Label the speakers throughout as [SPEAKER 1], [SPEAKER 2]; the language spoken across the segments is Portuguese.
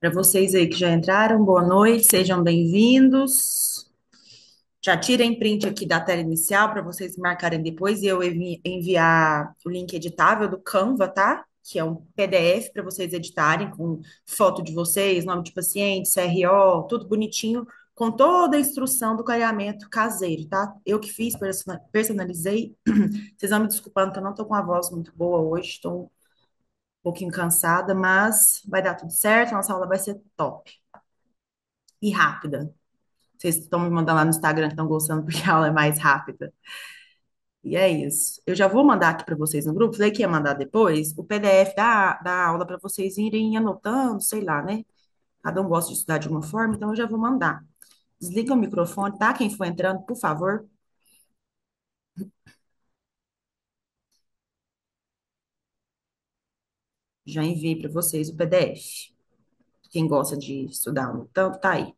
[SPEAKER 1] Para vocês aí que já entraram, boa noite, sejam bem-vindos. Já tirem print aqui da tela inicial para vocês marcarem depois e eu enviar o link editável do Canva, tá? Que é um PDF para vocês editarem com foto de vocês, nome de paciente, CRO, tudo bonitinho, com toda a instrução do clareamento caseiro, tá? Eu que fiz, personalizei. Vocês vão me desculpando que eu não tô com a voz muito boa hoje, estou um pouquinho cansada, mas vai dar tudo certo, nossa aula vai ser top e rápida. Vocês estão me mandando lá no Instagram que estão gostando porque a aula é mais rápida. E é isso. Eu já vou mandar aqui para vocês no grupo. Falei que ia mandar depois o PDF da aula para vocês irem anotando, sei lá, né? Cada um gosta de estudar de uma forma, então eu já vou mandar. Desliga o microfone, tá? Quem for entrando, por favor, já enviei para vocês o PDF. Quem gosta de estudar anotando, tá aí.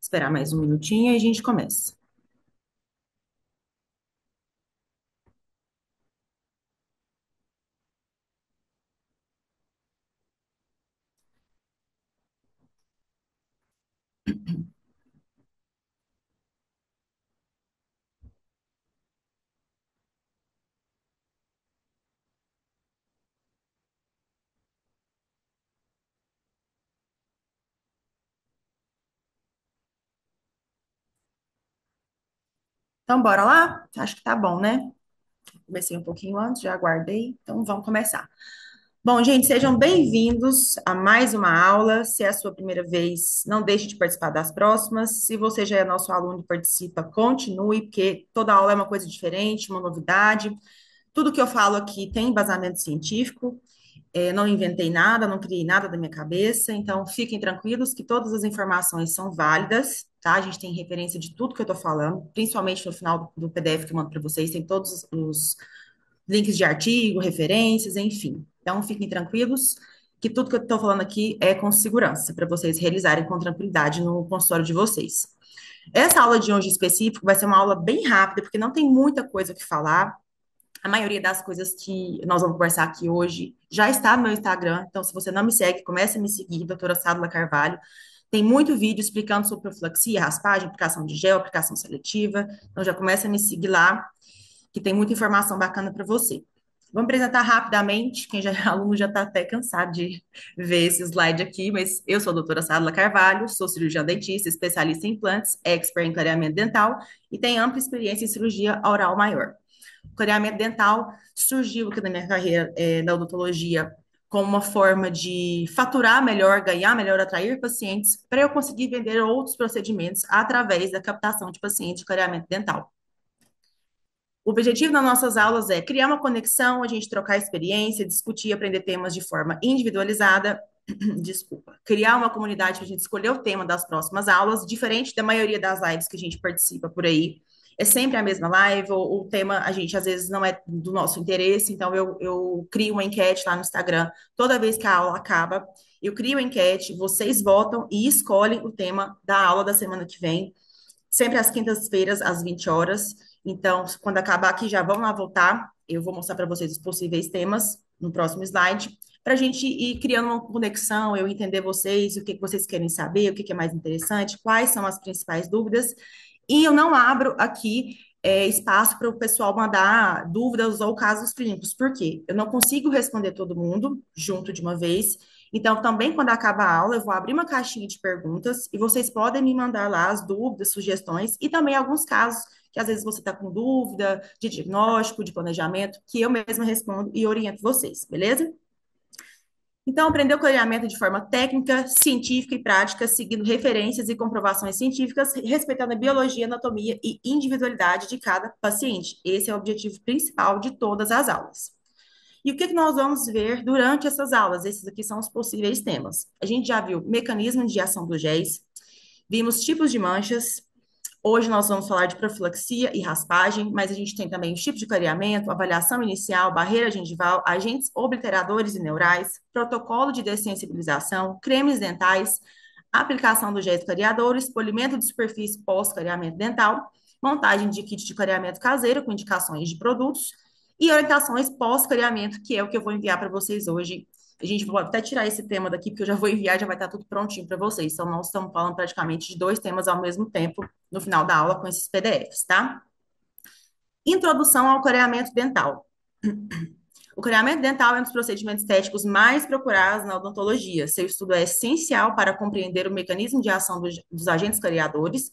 [SPEAKER 1] Esperar mais um minutinho e a gente começa. Então, bora lá? Acho que tá bom, né? Comecei um pouquinho antes, já aguardei. Então, vamos começar. Bom, gente, sejam bem-vindos a mais uma aula. Se é a sua primeira vez, não deixe de participar das próximas. Se você já é nosso aluno e participa, continue, porque toda aula é uma coisa diferente, uma novidade. Tudo que eu falo aqui tem embasamento científico. Não inventei nada, não criei nada da minha cabeça. Então, fiquem tranquilos que todas as informações são válidas, tá? A gente tem referência de tudo que eu estou falando, principalmente no final do PDF que eu mando para vocês, tem todos os links de artigo, referências, enfim. Então, fiquem tranquilos que tudo que eu estou falando aqui é com segurança, para vocês realizarem com tranquilidade no consultório de vocês. Essa aula de hoje em específico vai ser uma aula bem rápida, porque não tem muita coisa que falar. A maioria das coisas que nós vamos conversar aqui hoje já está no meu Instagram, então se você não me segue, comece a me seguir, doutora Sádula Carvalho. Tem muito vídeo explicando sobre profilaxia, raspagem, aplicação de gel, aplicação seletiva. Então já começa a me seguir lá, que tem muita informação bacana para você. Vamos apresentar rapidamente, quem já é aluno já está até cansado de ver esse slide aqui, mas eu sou a doutora Sádula Carvalho, sou cirurgiã dentista, especialista em implantes, expert em clareamento dental e tenho ampla experiência em cirurgia oral maior. O clareamento dental surgiu aqui na minha carreira da odontologia como uma forma de faturar melhor, ganhar melhor, atrair pacientes, para eu conseguir vender outros procedimentos através da captação de pacientes de clareamento dental. O objetivo das nossas aulas é criar uma conexão, a gente trocar experiência, discutir e aprender temas de forma individualizada. Desculpa. Criar uma comunidade para a gente escolher o tema das próximas aulas, diferente da maioria das lives que a gente participa por aí. É sempre a mesma live, ou o tema a gente às vezes não é do nosso interesse, então eu crio uma enquete lá no Instagram toda vez que a aula acaba. Eu crio a enquete, vocês votam e escolhem o tema da aula da semana que vem sempre às quintas-feiras, às 20 horas. Então, quando acabar aqui, já vamos lá voltar. Eu vou mostrar para vocês os possíveis temas no próximo slide, para a gente ir criando uma conexão, eu entender vocês, o que que vocês querem saber, o que que é mais interessante, quais são as principais dúvidas. E eu não abro aqui espaço para o pessoal mandar dúvidas ou casos clínicos, por quê? Eu não consigo responder todo mundo junto de uma vez, então, também quando acaba a aula, eu vou abrir uma caixinha de perguntas e vocês podem me mandar lá as dúvidas, sugestões e também alguns casos que às vezes você está com dúvida de diagnóstico, de planejamento, que eu mesma respondo e oriento vocês, beleza? Então, aprender o clareamento de forma técnica, científica e prática, seguindo referências e comprovações científicas, respeitando a biologia, anatomia e individualidade de cada paciente. Esse é o objetivo principal de todas as aulas. E o que que nós vamos ver durante essas aulas? Esses aqui são os possíveis temas. A gente já viu mecanismo de ação dos géis, vimos tipos de manchas. Hoje nós vamos falar de profilaxia e raspagem, mas a gente tem também os tipos de clareamento, avaliação inicial, barreira gengival, agentes obliteradores e neurais, protocolo de dessensibilização, cremes dentais, aplicação dos géis clareadores, polimento de superfície pós-clareamento dental, montagem de kit de clareamento caseiro com indicações de produtos, e orientações pós-clareamento, que é o que eu vou enviar para vocês hoje. A gente vai até tirar esse tema daqui, porque eu já vou enviar, já vai estar tudo prontinho para vocês. Então, nós estamos falando praticamente de dois temas ao mesmo tempo no final da aula com esses PDFs, tá? Introdução ao clareamento dental. O clareamento dental é um dos procedimentos estéticos mais procurados na odontologia. Seu estudo é essencial para compreender o mecanismo de ação dos agentes clareadores,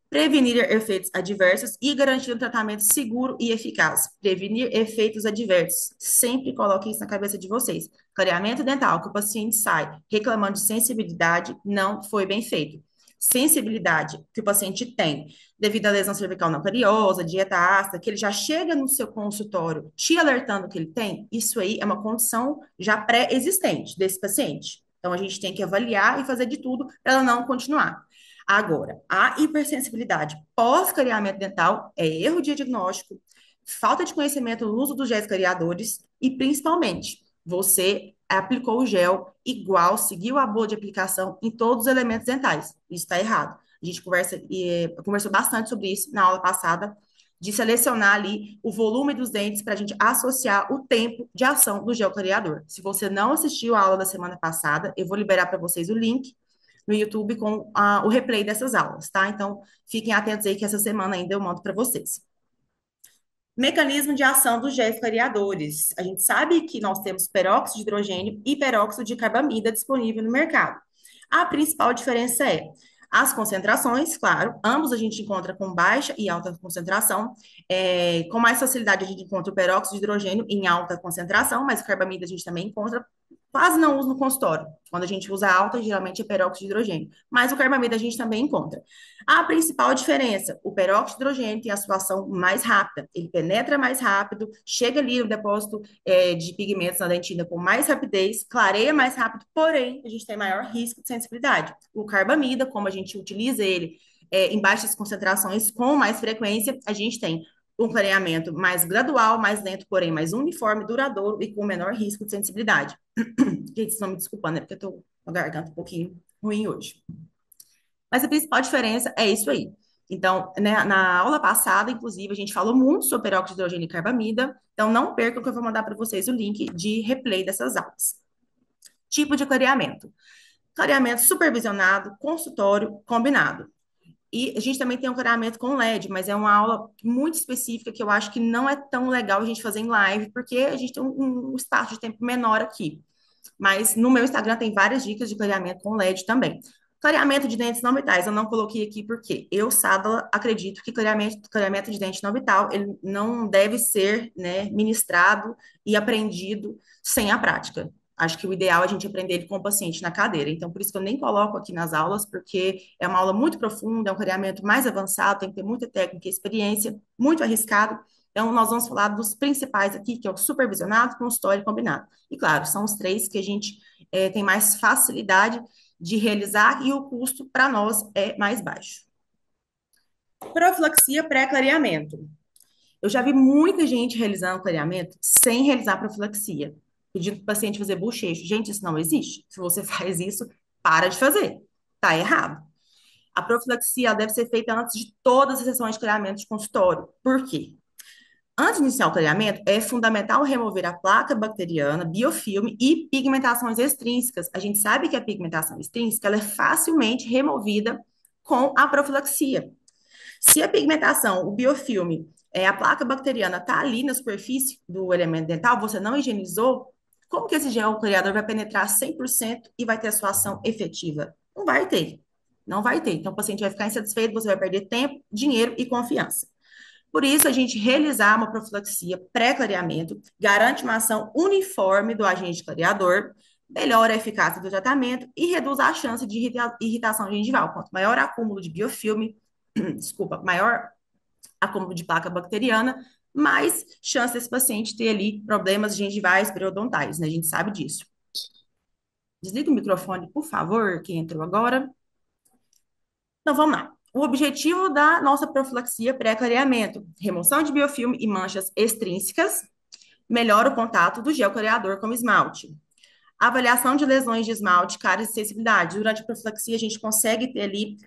[SPEAKER 1] prevenir efeitos adversos e garantir um tratamento seguro e eficaz. Prevenir efeitos adversos. Sempre coloquem isso na cabeça de vocês. Clareamento dental, que o paciente sai reclamando de sensibilidade, não foi bem feito. Sensibilidade que o paciente tem devido à lesão cervical não cariosa, dieta ácida, que ele já chega no seu consultório te alertando que ele tem, isso aí é uma condição já pré-existente desse paciente. Então, a gente tem que avaliar e fazer de tudo para ela não continuar. Agora, a hipersensibilidade pós-clareamento dental é erro de diagnóstico, falta de conhecimento no uso dos géis clareadores e, principalmente, você aplicou o gel igual, seguiu a boa de aplicação em todos os elementos dentais. Isso está errado. A gente conversou bastante sobre isso na aula passada, de selecionar ali o volume dos dentes para a gente associar o tempo de ação do gel clareador. Se você não assistiu a aula da semana passada, eu vou liberar para vocês o link no YouTube com o replay dessas aulas, tá? Então, fiquem atentos aí que essa semana ainda eu mando para vocês. Mecanismo de ação dos géis clareadores. A gente sabe que nós temos peróxido de hidrogênio e peróxido de carbamida disponível no mercado. A principal diferença é as concentrações, claro, ambos a gente encontra com baixa e alta concentração. Com mais facilidade a gente encontra o peróxido de hidrogênio em alta concentração, mas o carbamida a gente também encontra, quase não usa no consultório. Quando a gente usa alta, geralmente é peróxido de hidrogênio, mas o carbamida a gente também encontra. A principal diferença, o peróxido de hidrogênio tem a sua ação mais rápida, ele penetra mais rápido, chega ali no depósito de pigmentos na dentina com mais rapidez, clareia mais rápido, porém, a gente tem maior risco de sensibilidade. O carbamida, como a gente utiliza ele em baixas concentrações com mais frequência, a gente tem um clareamento mais gradual, mais lento, porém mais uniforme, duradouro e com menor risco de sensibilidade. Gente, vocês não me desculpando, é porque eu tô com a garganta um pouquinho ruim hoje. Mas a principal diferença é isso aí. Então, né, na aula passada, inclusive, a gente falou muito sobre peróxido de hidrogênio e carbamida. Então, não percam que eu vou mandar para vocês o link de replay dessas aulas. Tipo de clareamento. Clareamento supervisionado, consultório, combinado. E a gente também tem um clareamento com LED, mas é uma aula muito específica que eu acho que não é tão legal a gente fazer em live, porque a gente tem um espaço de tempo menor aqui. Mas no meu Instagram tem várias dicas de clareamento com LED também. Clareamento de dentes não vitais, eu não coloquei aqui porque eu, Sádala, acredito que clareamento de dente não vital, ele não deve ser, né, ministrado e aprendido sem a prática. Acho que o ideal é a gente aprender ele com o paciente na cadeira. Então, por isso que eu nem coloco aqui nas aulas, porque é uma aula muito profunda, é um clareamento mais avançado, tem que ter muita técnica e experiência, muito arriscado. Então, nós vamos falar dos principais aqui, que é o supervisionado, consultório e combinado. E, claro, são os três que a gente tem mais facilidade de realizar e o custo para nós é mais baixo. Profilaxia pré-clareamento. Eu já vi muita gente realizando clareamento sem realizar profilaxia, pedindo para o paciente fazer bochecho. Gente, isso não existe. Se você faz isso, para de fazer. Tá errado. A profilaxia deve ser feita antes de todas as sessões de clareamento de consultório. Por quê? Antes de iniciar o clareamento, é fundamental remover a placa bacteriana, biofilme e pigmentações extrínsecas. A gente sabe que a pigmentação extrínseca ela é facilmente removida com a profilaxia. Se a pigmentação, o biofilme, a placa bacteriana está ali na superfície do elemento dental, você não higienizou, como que esse gel clareador vai penetrar 100% e vai ter a sua ação efetiva? Não vai ter. Não vai ter. Então, o paciente vai ficar insatisfeito, você vai perder tempo, dinheiro e confiança. Por isso, a gente realizar uma profilaxia pré-clareamento garante uma ação uniforme do agente clareador, melhora a eficácia do tratamento e reduz a chance de irritação gengival. Quanto maior acúmulo de biofilme, desculpa, maior acúmulo de placa bacteriana, mais chance desse paciente ter ali problemas gengivais periodontais, né? A gente sabe disso. Desliga o microfone, por favor, quem entrou agora. Então, vamos lá. O objetivo da nossa profilaxia pré-clareamento, remoção de biofilme e manchas extrínsecas, melhora o contato do gel clareador com o esmalte. Avaliação de lesões de esmalte, cáries e sensibilidade. Durante a profilaxia, a gente consegue ter ali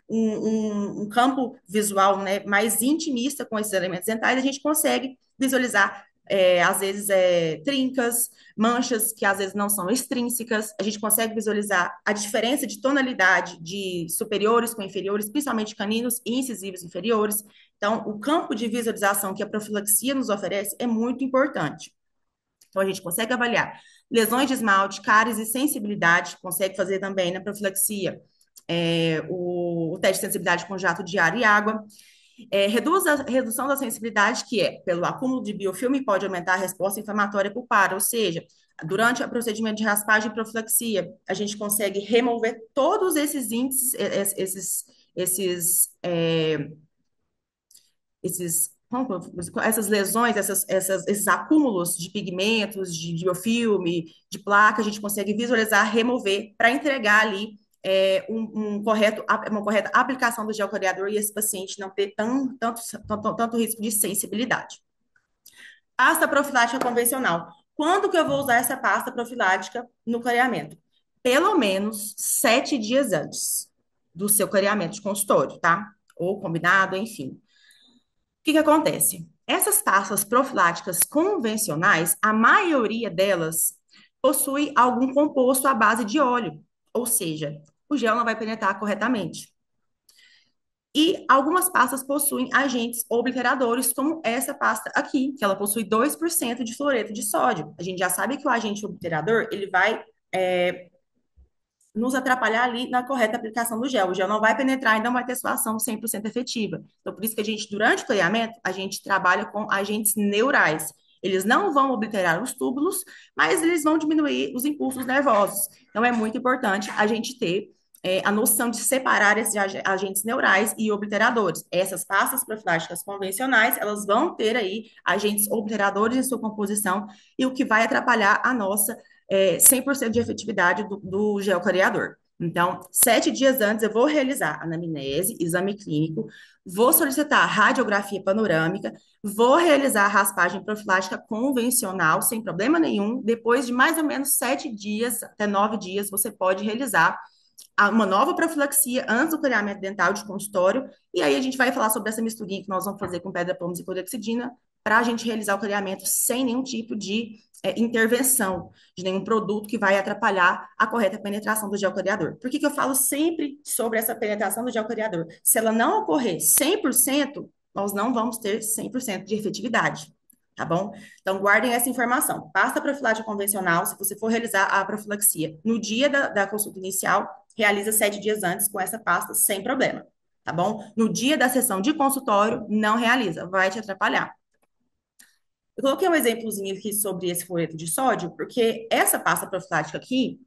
[SPEAKER 1] campo visual, né, mais intimista com esses elementos dentais, a gente consegue visualizar às vezes trincas, manchas que às vezes não são extrínsecas. A gente consegue visualizar a diferença de tonalidade de superiores com inferiores, principalmente caninos e incisivos inferiores. Então, o campo de visualização que a profilaxia nos oferece é muito importante. Então, a gente consegue avaliar lesões de esmalte, cáries e sensibilidade, consegue fazer também na profilaxia o teste de sensibilidade com jato de ar e água. Reduz a redução da sensibilidade, que é pelo acúmulo de biofilme, pode aumentar a resposta inflamatória pulpar, ou seja, durante o procedimento de raspagem e profilaxia, a gente consegue remover todos esses índices, esses, esses, essas lesões, esses acúmulos de pigmentos, de biofilme, de placa, a gente consegue visualizar, remover, para entregar ali uma correta aplicação do gel clareador e esse paciente não ter tanto risco de sensibilidade. Pasta profilática convencional. Quando que eu vou usar essa pasta profilática no clareamento? Pelo menos 7 dias antes do seu clareamento de consultório, tá? Ou combinado, enfim. O que que acontece? Essas pastas profiláticas convencionais, a maioria delas possui algum composto à base de óleo, ou seja, o gel não vai penetrar corretamente. E algumas pastas possuem agentes obliteradores, como essa pasta aqui, que ela possui 2% de fluoreto de sódio. A gente já sabe que o agente obliterador, ele vai nos atrapalhar ali na correta aplicação do gel. O gel não vai penetrar e não vai ter sua ação 100% efetiva. Então, por isso que a gente, durante o clareamento, a gente trabalha com agentes neurais. Eles não vão obliterar os túbulos, mas eles vão diminuir os impulsos nervosos. Então, é muito importante a gente ter a noção de separar esses agentes neurais e obliteradores. Essas pastas profiláticas convencionais, elas vão ter aí agentes obliteradores em sua composição e o que vai atrapalhar a nossa 100% de efetividade do gel clareador. Então, 7 dias antes, eu vou realizar anamnese, exame clínico, vou solicitar radiografia panorâmica, vou realizar a raspagem profilática convencional, sem problema nenhum. Depois de mais ou menos 7 dias, até 9 dias, você pode realizar uma nova profilaxia antes do clareamento dental de consultório. E aí a gente vai falar sobre essa misturinha que nós vamos fazer com pedra pomes e clorexidina para a gente realizar o clareamento sem nenhum tipo de intervenção, de nenhum produto que vai atrapalhar a correta penetração do gel clareador. Por que que eu falo sempre sobre essa penetração do gel clareador? Se ela não ocorrer 100%, nós não vamos ter 100% de efetividade. Tá bom? Então, guardem essa informação. Pasta profilática convencional, se você for realizar a profilaxia no dia da consulta inicial, realiza 7 dias antes com essa pasta sem problema, tá bom? No dia da sessão de consultório, não realiza, vai te atrapalhar. Eu coloquei um exemplozinho aqui sobre esse fluoreto de sódio, porque essa pasta profilática aqui,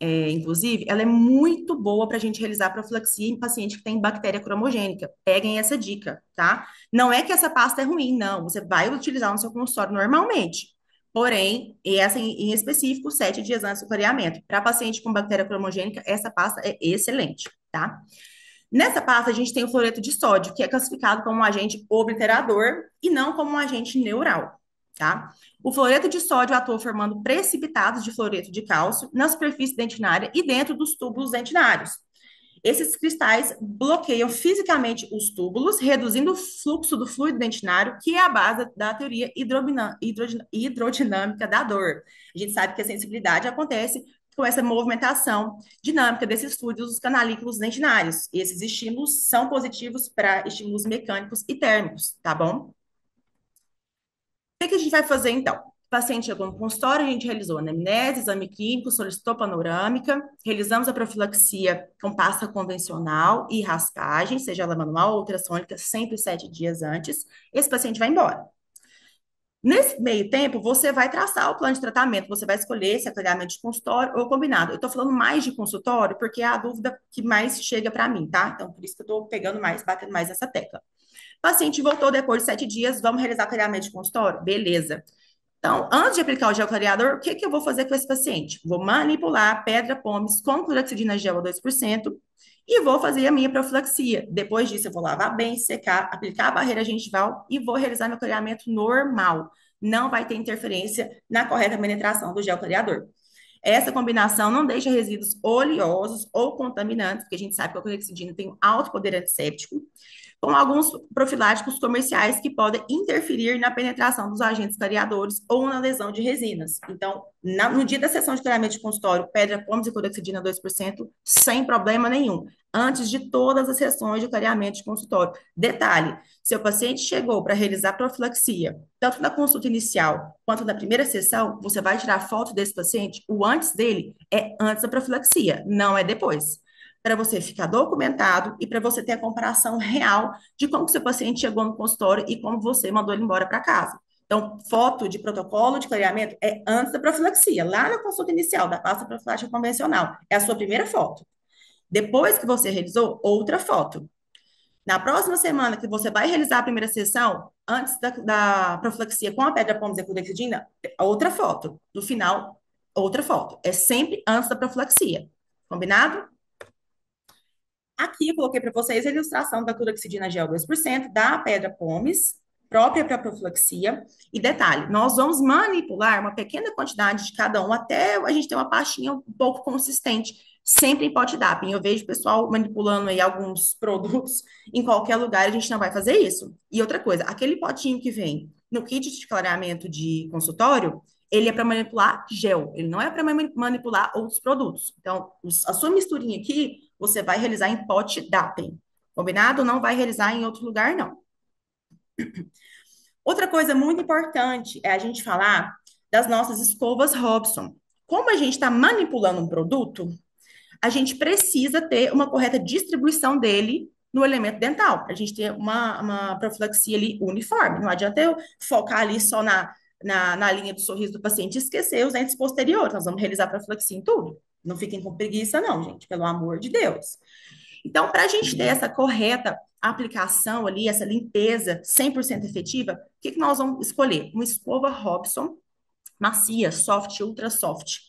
[SPEAKER 1] inclusive, ela é muito boa para a gente realizar profilaxia em paciente que tem bactéria cromogênica. Peguem essa dica, tá? Não é que essa pasta é ruim, não. Você vai utilizar no seu consultório normalmente. Porém, e essa em específico, 7 dias antes do clareamento. Para paciente com bactéria cromogênica, essa pasta é excelente, tá? Nessa pasta, a gente tem o fluoreto de sódio, que é classificado como um agente obliterador e não como um agente neural, tá? O fluoreto de sódio atua formando precipitados de fluoreto de cálcio na superfície dentinária e dentro dos túbulos dentinários. Esses cristais bloqueiam fisicamente os túbulos, reduzindo o fluxo do fluido dentinário, que é a base da teoria hidrodinâmica da dor. A gente sabe que a sensibilidade acontece com essa movimentação dinâmica desses fluidos dos canalículos dentinários. E esses estímulos são positivos para estímulos mecânicos e térmicos, tá bom? O que a gente vai fazer então? O paciente chegou no consultório, a gente realizou anamnese, exame clínico, solicitou panorâmica, realizamos a profilaxia com pasta convencional e raspagem, seja ela manual ou ultrassônica, sempre 7 dias antes. Esse paciente vai embora. Nesse meio tempo, você vai traçar o plano de tratamento, você vai escolher se é clareamento de consultório ou combinado. Eu estou falando mais de consultório porque é a dúvida que mais chega para mim, tá? Então, por isso que eu estou pegando mais, batendo mais essa tecla. O paciente voltou depois de 7 dias, vamos realizar clareamento de consultório? Beleza. Então, antes de aplicar o gel clareador, o que que eu vou fazer com esse paciente? Vou manipular pedra pomes com clorexidina gel a 2% e vou fazer a minha profilaxia. Depois disso, eu vou lavar bem, secar, aplicar a barreira gengival e vou realizar meu clareamento normal. Não vai ter interferência na correta penetração do gel clareador. Essa combinação não deixa resíduos oleosos ou contaminantes, porque a gente sabe que a clorexidina tem um alto poder antisséptico. com alguns profiláticos comerciais que podem interferir na penetração dos agentes clareadores ou na lesão de resinas. Então, no dia da sessão de clareamento de consultório, pedra pómez e clorexidina 2%, sem problema nenhum, antes de todas as sessões de clareamento de consultório. Detalhe, seu paciente chegou para realizar profilaxia, tanto na consulta inicial quanto na primeira sessão, você vai tirar foto desse paciente, o antes dele é antes da profilaxia, não é depois, para você ficar documentado e para você ter a comparação real de como que seu paciente chegou no consultório e como você mandou ele embora para casa. Então, foto de protocolo de clareamento é antes da profilaxia, lá na consulta inicial da pasta profilática convencional. É a sua primeira foto. Depois que você realizou, outra foto. Na próxima semana que você vai realizar a primeira sessão, antes da profilaxia com a pedra pómez e clorexidina, outra foto. No final, outra foto. É sempre antes da profilaxia. Combinado? Aqui eu coloquei para vocês a ilustração da clorexidina gel 2% da pedra pómez, própria para profilaxia. E detalhe, nós vamos manipular uma pequena quantidade de cada um até a gente ter uma pastinha um pouco consistente, sempre em pot DAP. Eu vejo o pessoal manipulando aí alguns produtos em qualquer lugar, a gente não vai fazer isso. E outra coisa, aquele potinho que vem no kit de clareamento de consultório, ele é para manipular gel, ele não é para manipular outros produtos. Então, a sua misturinha aqui você vai realizar em pote DAPEN. Combinado? Não vai realizar em outro lugar, não. Outra coisa muito importante é a gente falar das nossas escovas Robson. Como a gente está manipulando um produto, a gente precisa ter uma correta distribuição dele no elemento dental, para a gente ter uma profilaxia ali uniforme. Não adianta eu focar ali só na linha do sorriso do paciente e esquecer os dentes posteriores. Nós vamos realizar profilaxia em tudo. Não fiquem com preguiça, não, gente, pelo amor de Deus. Então, para a gente ter essa correta aplicação ali, essa limpeza 100% efetiva, o que nós vamos escolher? Uma escova Robson macia, soft, ultra soft.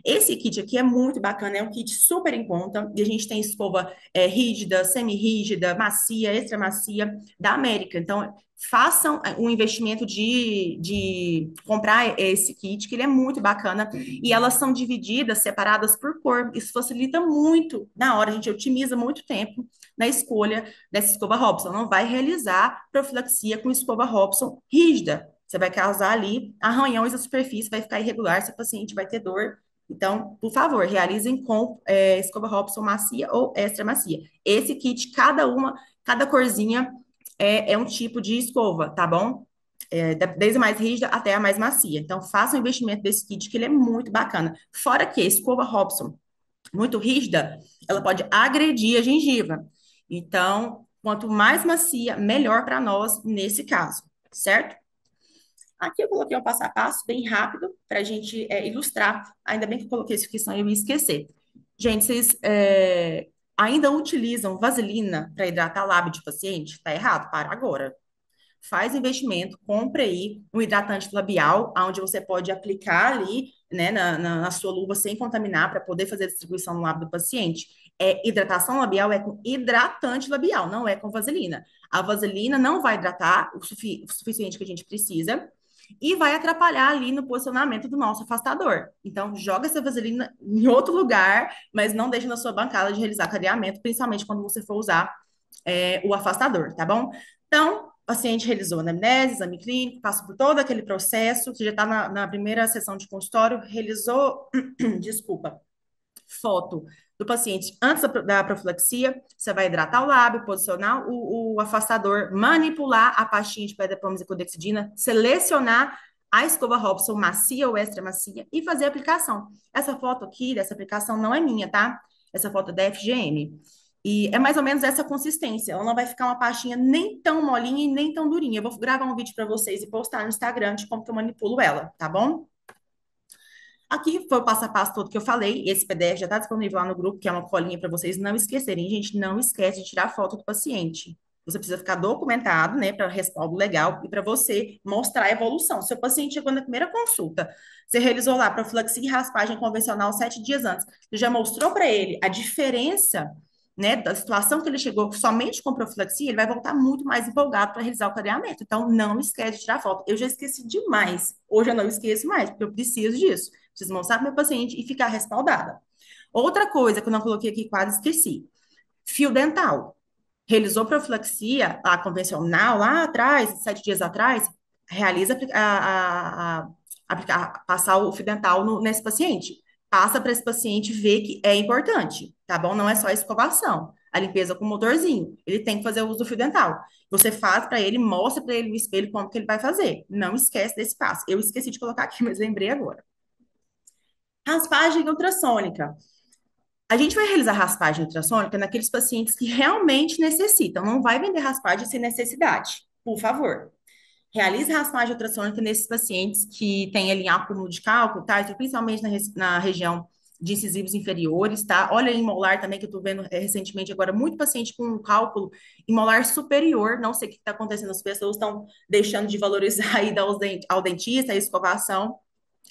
[SPEAKER 1] Esse kit aqui é muito bacana, é um kit super em conta, e a gente tem escova rígida, semi-rígida, macia, extra macia, da América. Então, façam um investimento de comprar esse kit, que ele é muito bacana, e elas são divididas, separadas por cor. Isso facilita muito na hora, a gente otimiza muito tempo na escolha dessa escova Robson. Não vai realizar profilaxia com escova Robson rígida. Você vai causar ali arranhões na superfície, vai ficar irregular, seu paciente vai ter dor. Então, por favor, realizem com escova Robson macia ou extra macia. Esse kit, cada corzinha é um tipo de escova, tá bom? Desde a mais rígida até a mais macia. Então, faça o investimento desse kit, que ele é muito bacana. Fora que a escova Robson, muito rígida, ela pode agredir a gengiva. Então, quanto mais macia, melhor para nós nesse caso, certo? Aqui eu coloquei um passo a passo bem rápido para a gente ilustrar. Ainda bem que eu coloquei isso aqui, senão eu ia esquecer. Gente, vocês ainda utilizam vaselina para hidratar lábio de paciente? Tá errado? Para agora. Faz investimento, compre aí um hidratante labial, onde você pode aplicar ali, né, na sua luva sem contaminar, para poder fazer a distribuição no lábio do paciente. Hidratação labial é com hidratante labial, não é com vaselina. A vaselina não vai hidratar o suficiente que a gente precisa e vai atrapalhar ali no posicionamento do nosso afastador. Então, joga essa vaselina em outro lugar, mas não deixe na sua bancada de realizar clareamento, principalmente quando você for usar o afastador, tá bom? Então, o paciente realizou anamnese, exame clínico, passa por todo aquele processo, você já está na primeira sessão de consultório, realizou, desculpa, foto do paciente antes da profilaxia, você vai hidratar o lábio, posicionar o afastador, manipular a pastinha de pedra pómez e clorexidina, selecionar a escova Robson macia ou extra macia e fazer a aplicação. Essa foto aqui, dessa aplicação, não é minha, tá? Essa foto é da FGM. E é mais ou menos essa consistência. Ela não vai ficar uma pastinha nem tão molinha e nem tão durinha. Eu vou gravar um vídeo para vocês e postar no Instagram de como que eu manipulo ela, tá bom? Aqui foi o passo a passo todo que eu falei. Esse PDF já está disponível lá no grupo, que é uma colinha para vocês não esquecerem. Gente, não esquece de tirar foto do paciente. Você precisa ficar documentado, né, para respaldo legal e para você mostrar a evolução. Seu paciente chegou na primeira consulta, você realizou lá profilaxia e raspagem convencional 7 dias antes. Você já mostrou para ele a diferença, né, da situação que ele chegou somente com profilaxia, ele vai voltar muito mais empolgado para realizar o clareamento. Então, não esquece de tirar foto. Eu já esqueci demais. Hoje eu não esqueço mais, porque eu preciso disso. Preciso mostrar para o meu paciente e ficar respaldada. Outra coisa que eu não coloquei aqui, quase esqueci. Fio dental. Realizou profilaxia, a convencional, lá atrás, 7 dias atrás, realiza passar o fio dental nesse paciente. Passa para esse paciente ver que é importante, tá bom? Não é só a escovação, a limpeza com o motorzinho. Ele tem que fazer o uso do fio dental. Você faz para ele, mostra para ele no espelho como que ele vai fazer. Não esquece desse passo. Eu esqueci de colocar aqui, mas lembrei agora. Raspagem ultrassônica. A gente vai realizar raspagem ultrassônica naqueles pacientes que realmente necessitam. Não vai vender raspagem sem necessidade, por favor. Realize raspagem ultrassônica nesses pacientes que têm ali acúmulo de cálculo, tá? Então, principalmente na região de incisivos inferiores, tá? Olha em molar também, que eu tô vendo recentemente agora, muito paciente com cálculo em molar superior. Não sei o que está acontecendo, as pessoas estão deixando de valorizar e dar ao dentista, a escovação.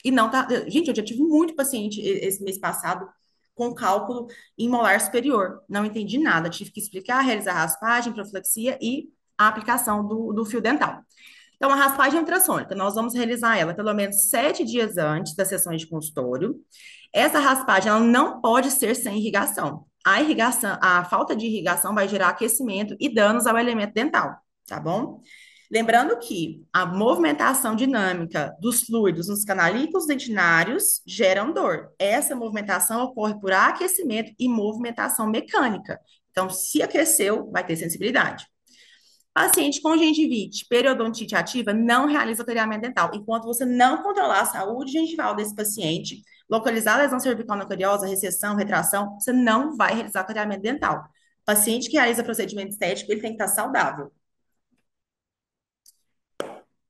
[SPEAKER 1] E não tá. Gente, eu já tive muito paciente esse mês passado com cálculo em molar superior. Não entendi nada. Tive que explicar, realizar raspagem, profilaxia e a aplicação do fio dental. Então, a raspagem ultrassônica, nós vamos realizar ela pelo menos 7 dias antes das sessões de consultório. Essa raspagem, ela não pode ser sem irrigação. A irrigação, a falta de irrigação vai gerar aquecimento e danos ao elemento dental, tá bom? Lembrando que a movimentação dinâmica dos fluidos nos canalículos dentinários geram dor. Essa movimentação ocorre por aquecimento e movimentação mecânica. Então, se aqueceu, vai ter sensibilidade. Paciente com gengivite, periodontite ativa, não realiza clareamento dental. Enquanto você não controlar a saúde gengival desse paciente, localizar a lesão cervical na cariosa, recessão, retração, você não vai realizar clareamento dental. Paciente que realiza procedimento estético, ele tem que estar saudável.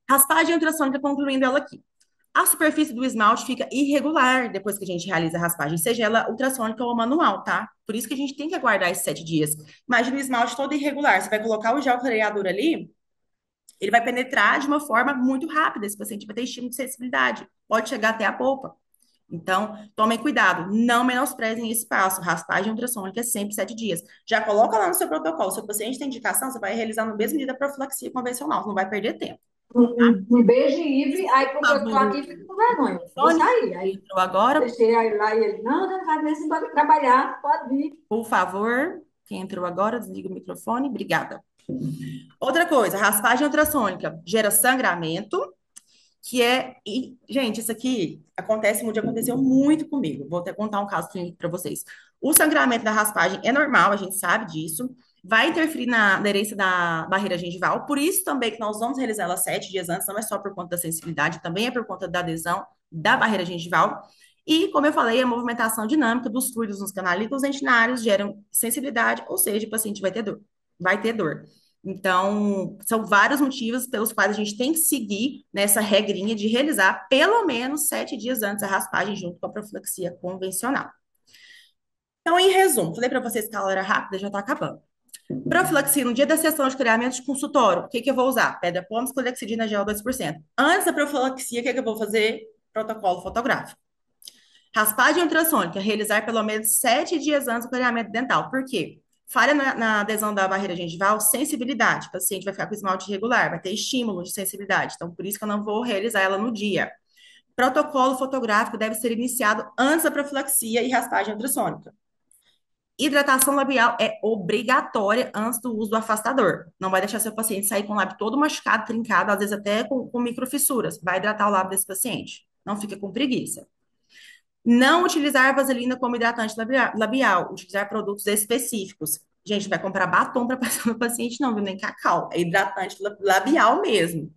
[SPEAKER 1] Raspagem ultrassônica, concluindo ela aqui. A superfície do esmalte fica irregular depois que a gente realiza a raspagem, seja ela ultrassônica ou manual, tá? Por isso que a gente tem que aguardar esses 7 dias. Imagina o esmalte todo irregular. Você vai colocar o gel clareador ali, ele vai penetrar de uma forma muito rápida. Esse paciente vai ter estímulo de sensibilidade. Pode chegar até a polpa. Então, tomem cuidado. Não menosprezem esse passo. Raspagem ultrassônica é sempre 7 dias. Já coloca lá no seu protocolo. Se o paciente tem indicação, você vai realizar no mesmo dia da profilaxia convencional. Você não vai perder tempo.
[SPEAKER 2] Um beijo, Ive. Aí, porque eu tô
[SPEAKER 1] Favor,
[SPEAKER 2] aqui, fico com vergonha. Vou
[SPEAKER 1] Tony,
[SPEAKER 2] sair.
[SPEAKER 1] que
[SPEAKER 2] Aí,
[SPEAKER 1] entrou agora,
[SPEAKER 2] deixei aí lá e ele, não, não vai nesse pode trabalhar, pode vir.
[SPEAKER 1] por favor. Quem entrou agora, desliga o microfone. Obrigada. Outra coisa, raspagem ultrassônica gera sangramento, que é. E, gente, isso aqui aconteceu muito comigo. Vou até contar um caso clínico para vocês. O sangramento da raspagem é normal, a gente sabe disso. Vai interferir na aderência da barreira gengival. Por isso também que nós vamos realizar ela 7 dias antes, não é só por conta da sensibilidade, também é por conta da adesão da barreira gengival. E, como eu falei, a movimentação dinâmica dos fluidos nos canalículos dentinários geram sensibilidade, ou seja, o paciente vai ter dor. Vai ter dor. Então, são vários motivos pelos quais a gente tem que seguir nessa regrinha de realizar pelo menos 7 dias antes a raspagem junto com a profilaxia convencional. Então, em resumo, falei para vocês que a aula era rápida, já está acabando. Profilaxia no dia da sessão de clareamento de consultório, o que que eu vou usar? Pedra pomes, clorexidina gel 2%. Antes da profilaxia, o que que eu vou fazer? Protocolo fotográfico. Raspagem ultrassônica, realizar pelo menos 7 dias antes do clareamento dental. Por quê? Falha na adesão da barreira gengival, sensibilidade. O paciente vai ficar com esmalte irregular, vai ter estímulo de sensibilidade. Então, por isso que eu não vou realizar ela no dia. Protocolo fotográfico deve ser iniciado antes da profilaxia e raspagem ultrassônica. Hidratação labial é obrigatória antes do uso do afastador. Não vai deixar seu paciente sair com o lábio todo machucado, trincado, às vezes até com microfissuras. Vai hidratar o lábio desse paciente. Não fica com preguiça. Não utilizar vaselina como hidratante labial, utilizar produtos específicos. Gente, não vai comprar batom para passar no paciente, não, viu? Nem cacau. É hidratante labial mesmo.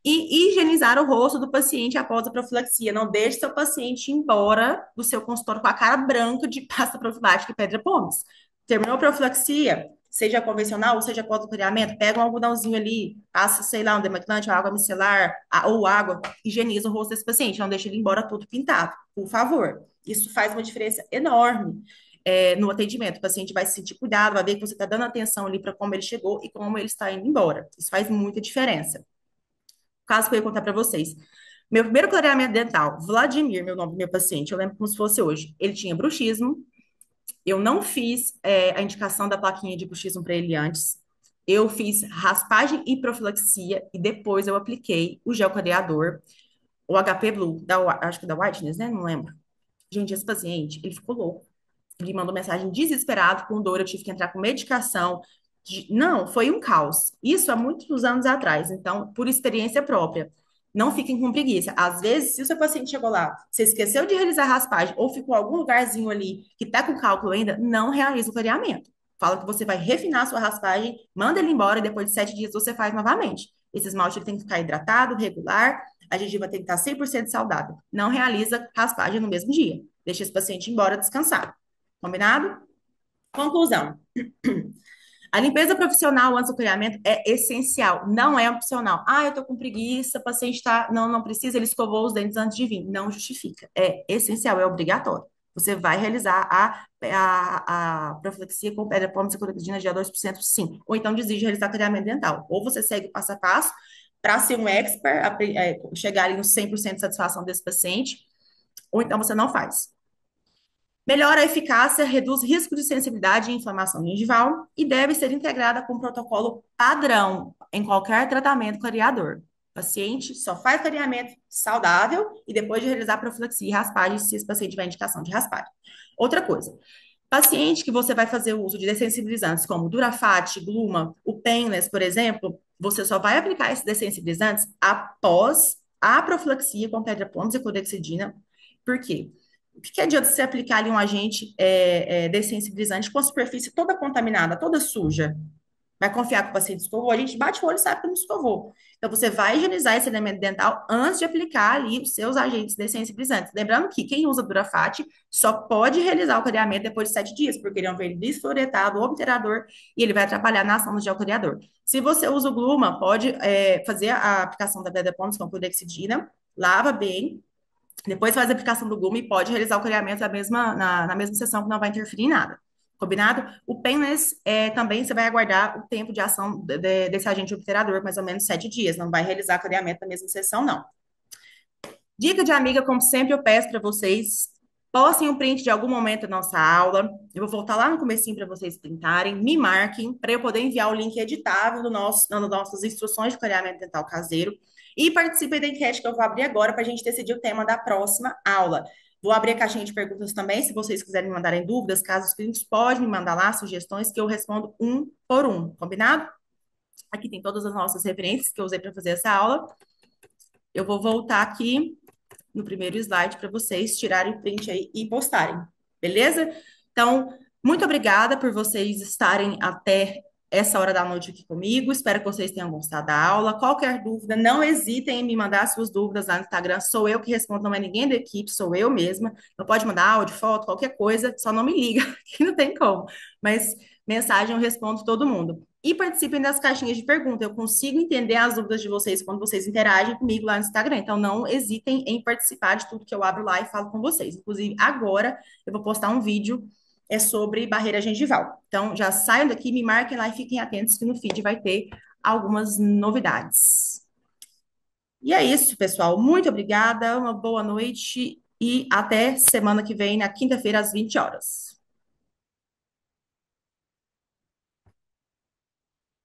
[SPEAKER 1] E higienizar o rosto do paciente após a profilaxia. Não deixe seu paciente ir embora do seu consultório com a cara branca de pasta profilática e pedra pomes. Terminou a profilaxia, seja convencional ou seja após o clareamento, pega um algodãozinho ali, passa, sei lá, um demaquilante, uma água micelar ou água, higieniza o rosto desse paciente. Não deixe ele ir embora todo pintado, por favor. Isso faz uma diferença enorme. No atendimento, o paciente vai se sentir cuidado, vai ver que você está dando atenção ali para como ele chegou e como ele está indo embora. Isso faz muita diferença. Caso que eu ia contar para vocês. Meu primeiro clareamento dental, Vladimir, meu nome do meu paciente, eu lembro como se fosse hoje. Ele tinha bruxismo, eu não fiz a indicação da plaquinha de bruxismo para ele antes. Eu fiz raspagem e profilaxia e depois eu apliquei o gel clareador, o HP Blue, acho que da Whiteness, né? Não lembro. Gente, esse paciente, ele ficou louco. Ele mandou mensagem desesperado, com dor, eu tive que entrar com medicação. Não, foi um caos. Isso há muitos anos atrás. Então, por experiência própria. Não fiquem com preguiça. Às vezes, se o seu paciente chegou lá, você esqueceu de realizar a raspagem ou ficou em algum lugarzinho ali que está com cálculo ainda, não realiza o clareamento. Fala que você vai refinar a sua raspagem, manda ele embora e depois de 7 dias você faz novamente. Esse esmalte ele tem que ficar hidratado, regular, a gengiva tem que estar 100% saudável. Não realiza raspagem no mesmo dia. Deixa esse paciente embora descansar. Combinado? Conclusão. A limpeza profissional antes do clareamento é essencial, não é opcional. Ah, eu tô com preguiça, o paciente tá, não precisa, ele escovou os dentes antes de vir. Não justifica. É essencial, é obrigatório. Você vai realizar a profilaxia com pedra pómez e clorexidina de A2%, sim. Ou então desiste de realizar clareamento dental. Ou você segue o passo a passo para ser um expert, chegar ali no 100% de satisfação desse paciente, ou então você não faz. Melhora a eficácia, reduz risco de sensibilidade e inflamação gengival e deve ser integrada com um protocolo padrão em qualquer tratamento clareador. O paciente só faz clareamento saudável e depois de realizar profilaxia e raspagem, se esse paciente tiver indicação de raspagem. Outra coisa, paciente que você vai fazer o uso de dessensibilizantes como Durafat, Gluma, o Painless, por exemplo, você só vai aplicar esses dessensibilizantes após a profilaxia com pedra pómez e clorexidina. Por quê? O que adianta você aplicar ali um agente dessensibilizante com a superfície toda contaminada, toda suja? Vai confiar que o paciente escovou? A gente bate o olho e sabe que não escovou. Então, você vai higienizar esse elemento dental antes de aplicar ali os seus agentes dessensibilizantes. Lembrando que quem usa Durafat só pode realizar o clareamento depois de 7 dias, porque ele é um verde desfluoretado, obturador, e ele vai atrapalhar na ação do gel clareador. Se você usa o Gluma, pode fazer a aplicação da Beda Pond's com clorexidina, lava bem, depois faz a aplicação do gume e pode realizar o clareamento na mesma sessão, que não vai interferir em nada. Combinado? O painless também você vai aguardar o tempo de ação desse agente obturador, mais ou menos 7 dias. Não vai realizar clareamento na mesma sessão, não. Dica de amiga, como sempre, eu peço para vocês, postem um print de algum momento da nossa aula. Eu vou voltar lá no comecinho para vocês printarem, me marquem, para eu poder enviar o link editável das nossas instruções de clareamento dental caseiro. E participem da enquete que eu vou abrir agora para a gente decidir o tema da próxima aula. Vou abrir a caixinha de perguntas também, se vocês quiserem me mandarem dúvidas, casos clínicos, pode me mandar lá sugestões que eu respondo um por um, combinado? Aqui tem todas as nossas referências que eu usei para fazer essa aula. Eu vou voltar aqui no primeiro slide para vocês tirarem print aí e postarem, beleza? Então, muito obrigada por vocês estarem até essa hora da noite aqui comigo. Espero que vocês tenham gostado da aula. Qualquer dúvida, não hesitem em me mandar suas dúvidas lá no Instagram. Sou eu que respondo, não é ninguém da equipe, sou eu mesma. Não pode mandar áudio, foto, qualquer coisa, só não me liga, que não tem como. Mas mensagem eu respondo todo mundo. E participem das caixinhas de pergunta. Eu consigo entender as dúvidas de vocês quando vocês interagem comigo lá no Instagram. Então, não hesitem em participar de tudo que eu abro lá e falo com vocês. Inclusive, agora eu vou postar um vídeo sobre barreira gengival. Então, já saiam daqui, me marquem lá e fiquem atentos que no feed vai ter algumas novidades. E é isso, pessoal. Muito obrigada, uma boa noite e até semana que vem, na quinta-feira, às 20 horas.